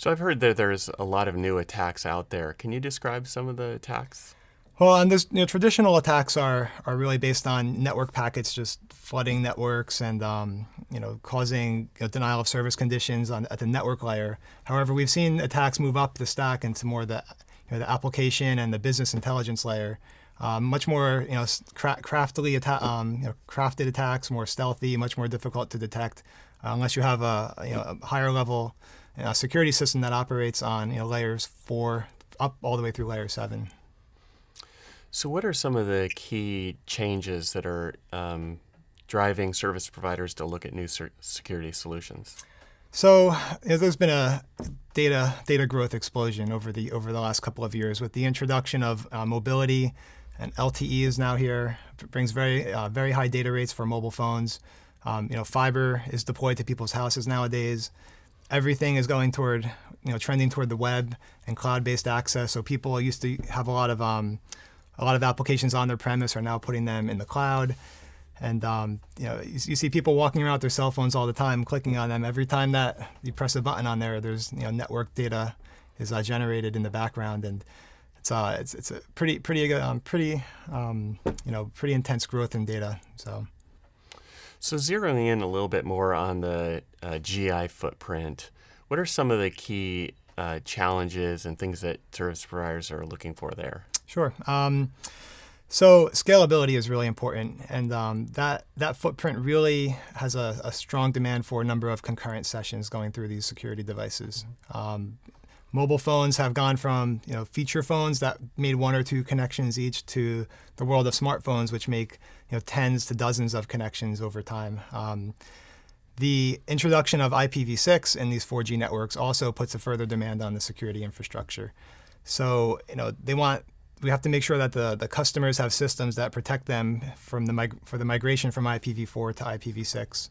So I've heard that there's a lot of new attacks out there. Can you describe some of the attacks? Well, and this, traditional attacks are really based on network packets just flooding networks and causing denial of service conditions at the network layer. However, we've seen attacks move up the stack into more the application and the business intelligence layer. Much more crafted attacks, more stealthy, much more difficult to detect unless you have a higher level security system that operates on layers 4 up all the way through layer 7. So what are some of the key changes that are driving service providers to look at new security solutions? So there's been a data growth explosion over the last couple of years with the introduction of mobility, and LTE is now here. It brings very high data rates for mobile phones. Fiber is deployed to people's houses nowadays. Everything is going toward trending toward the web and cloud-based access. So people used to have a lot of applications on their premise are now putting them in the cloud. And you see people walking around with their cell phones all the time, clicking on them. Every time that you press a button on there, there's network data is generated in the background, and it's a pretty intense growth in data. So zeroing in a little bit more on the GI footprint, what are some of the key challenges and things that service providers are looking for there? Sure. So scalability is really important, and that footprint really has a strong demand for a number of concurrent sessions going through these security devices. Mobile phones have gone from feature phones that made one or two connections each to the world of smartphones, which make tens to dozens of connections over time. The introduction of IPv6 in these 4G networks also puts a further demand on the security infrastructure. So we have to make sure that the customers have systems that protect them for the migration from IPv4 to IPv6.